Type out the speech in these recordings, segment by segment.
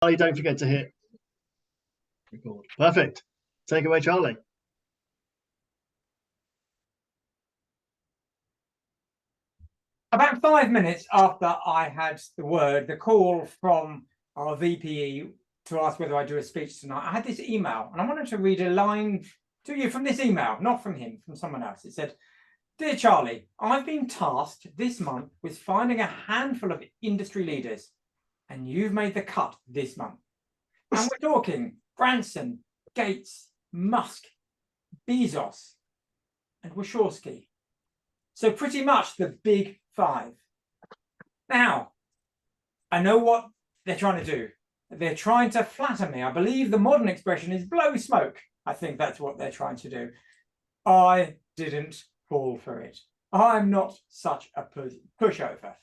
Charlie, don't forget to hit record. Perfect. Take away, Charlie. About 5 minutes after I had the call from our VPE to ask whether I do a speech tonight, I had this email, and I wanted to read a line to you from this email, not from him, from someone else. It said, "Dear Charlie, I've been tasked this month with finding a handful of industry leaders, and you've made the cut this month. And we're talking Branson, Gates, Musk, Bezos, and Wachowski. So pretty much the big five. Now, I know what they're trying to do. They're trying to flatter me. I believe the modern expression is blow smoke. I think that's what they're trying to do. I didn't fall for it. I'm not such a pushover.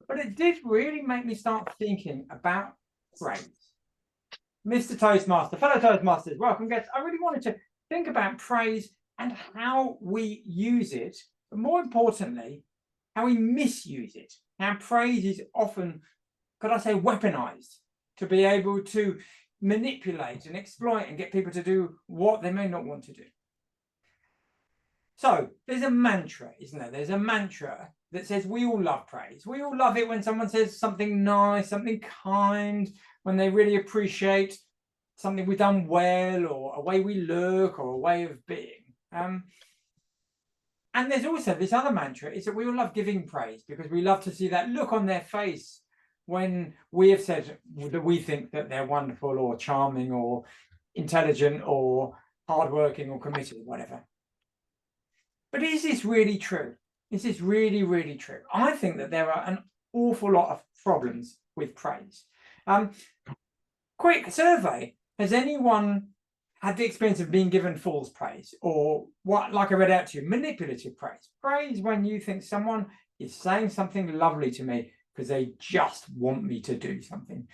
But it did really make me start thinking about praise. Mr. Toastmaster, fellow Toastmasters, welcome guests. I really wanted to think about praise and how we use it, but more importantly, how we misuse it. How praise is often, could I say, weaponized to be able to manipulate and exploit and get people to do what they may not want to do. So there's a mantra, isn't there? There's a mantra that says we all love praise. We all love it when someone says something nice, something kind, when they really appreciate something we've done well, or a way we look, or a way of being. And there's also this other mantra, is that we all love giving praise because we love to see that look on their face when we have said that we think that they're wonderful or charming or intelligent or hardworking or committed, whatever. But is this really true? Is this really, really true? I think that there are an awful lot of problems with praise. Quick survey. Has anyone had the experience of being given false praise, or what, like I read out to you, manipulative praise? Praise when you think someone is saying something lovely to me because they just want me to do something.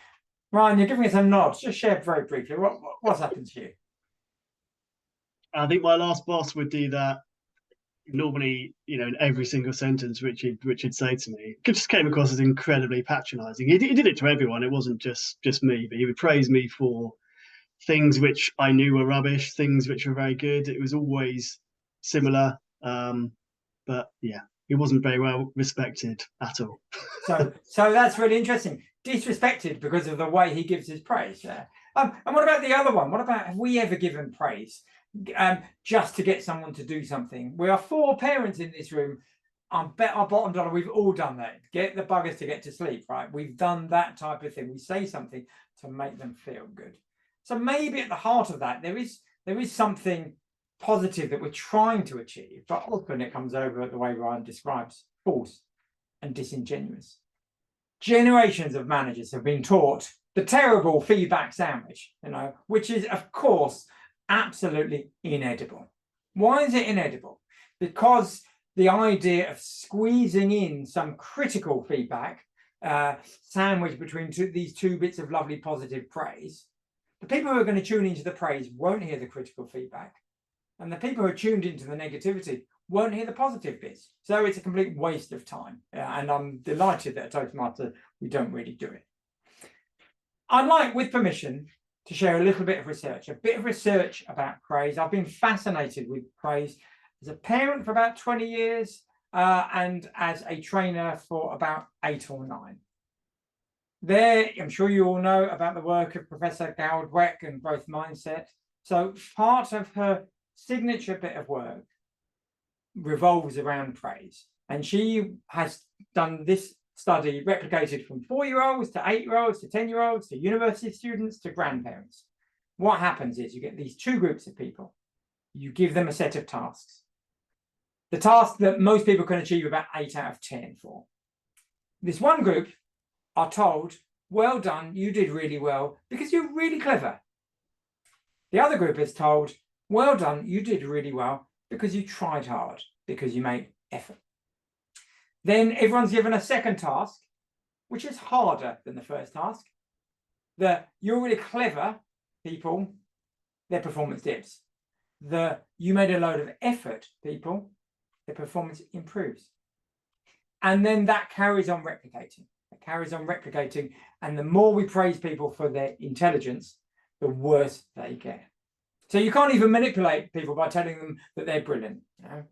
Ryan, you're giving us a nod. Just share very briefly. What's happened to you? I think my last boss would do that normally, in every single sentence which he'd say to me. It just came across as incredibly patronizing. He did it to everyone. It wasn't just me, but he would praise me for things which I knew were rubbish, things which were very good. It was always similar. But yeah, he wasn't very well respected at all. So that's really interesting. Disrespected because of the way he gives his praise. And what about the other one? What about, have we ever given praise just to get someone to do something? We are 4 parents in this room. I bet our bottom dollar, we've all done that. Get the buggers to get to sleep, right? We've done that type of thing. We say something to make them feel good. So maybe at the heart of that, there is something positive that we're trying to achieve, but often it comes over the way Ryan describes, false and disingenuous. Generations of managers have been taught the terrible feedback sandwich, which is, of course, absolutely inedible. Why is it inedible? Because the idea of squeezing in some critical feedback sandwiched between these two bits of lovely positive praise, the people who are going to tune into the praise won't hear the critical feedback, and the people who are tuned into the negativity won't hear the positive bits. So it's a complete waste of time, and I'm delighted that at Toastmaster we don't really do it. I'd like, with permission, to share a little bit of research, about praise. I've been fascinated with praise as a parent for about 20 years and as a trainer for about 8 or 9. There, I'm sure you all know about the work of Professor Dweck and growth mindset. So part of her signature bit of work revolves around praise. And she has done this study replicated from 4-year-olds to 8-year-olds to 10-year-olds to university students to grandparents. What happens is you get these 2 groups of people. You give them a set of tasks. The task that most people can achieve about 8 out of 10 for. This one group are told, well done, you did really well because you're really clever. The other group is told, well done, you did really well because you tried hard, because you made effort. Then everyone's given a second task, which is harder than the first task. The you're really clever people, their performance dips. The you made a load of effort people, their performance improves. And then that carries on replicating. It carries on replicating. And the more we praise people for their intelligence, the worse they get. So you can't even manipulate people by telling them that they're brilliant. You know?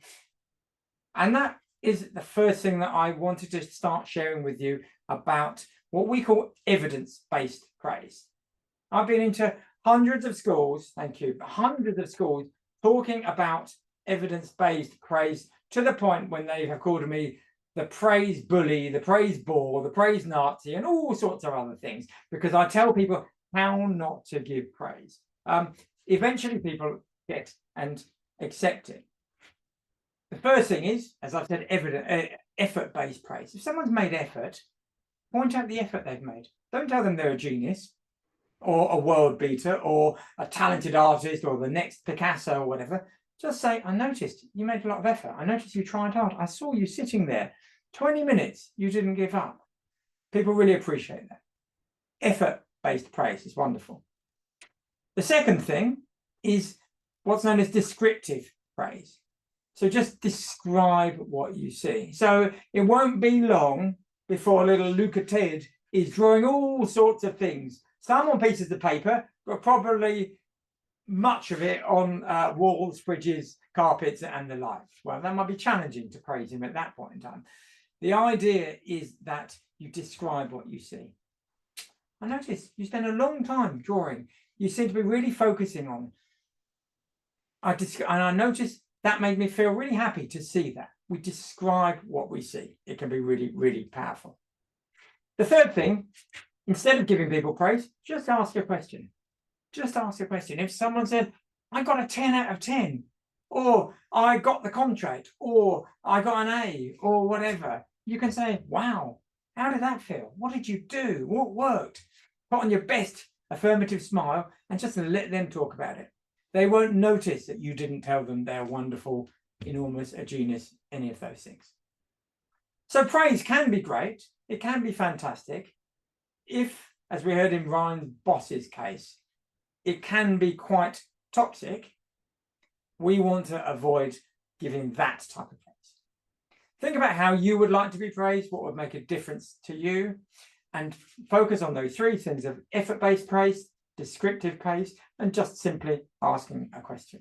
And that is the first thing that I wanted to start sharing with you about what we call evidence-based praise. I've been into hundreds of schools, thank you, hundreds of schools talking about evidence-based praise to the point when they have called me the praise bully, the praise bore, the praise Nazi, and all sorts of other things, because I tell people how not to give praise. Eventually people get and accept it. The first thing is, as I've said, effort-based praise. If someone's made effort, point out the effort they've made. Don't tell them they're a genius or a world beater or a talented artist or the next Picasso or whatever. Just say, I noticed you made a lot of effort. I noticed you tried hard. I saw you sitting there 20 minutes. You didn't give up. People really appreciate that. Effort-based praise is wonderful. The second thing is what's known as descriptive praise. So just describe what you see. So it won't be long before little Luca Ted is drawing all sorts of things. Some on pieces of paper, but probably much of it on walls, fridges, carpets, and the like. Well, that might be challenging to praise him at that point in time. The idea is that you describe what you see. I notice you spend a long time drawing. You seem to be really focusing on. And I noticed that made me feel really happy to see that. We describe what we see. It can be really, really powerful. The third thing, instead of giving people praise, just ask a question. Just ask a question. If someone said, I got a 10 out of 10, or I got the contract, or I got an A, or whatever, you can say, wow, how did that feel? What did you do? What worked? Put on your best affirmative smile and just let them talk about it. They won't notice that you didn't tell them they're wonderful, enormous, a genius, any of those things. So praise can be great. It can be fantastic. If, as we heard in Ryan's boss's case, it can be quite toxic, we want to avoid giving that type of praise. Think about how you would like to be praised, what would make a difference to you, and focus on those three things of effort-based praise, descriptive praise, and just simply asking a question.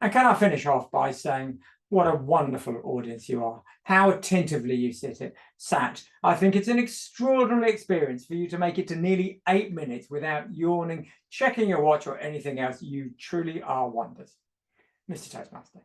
And can I finish off by saying what a wonderful audience you are, how attentively you sat. I think it's an extraordinary experience for you to make it to nearly 8 minutes without yawning, checking your watch or anything else. You truly are wonders. Mr. Toastmaster.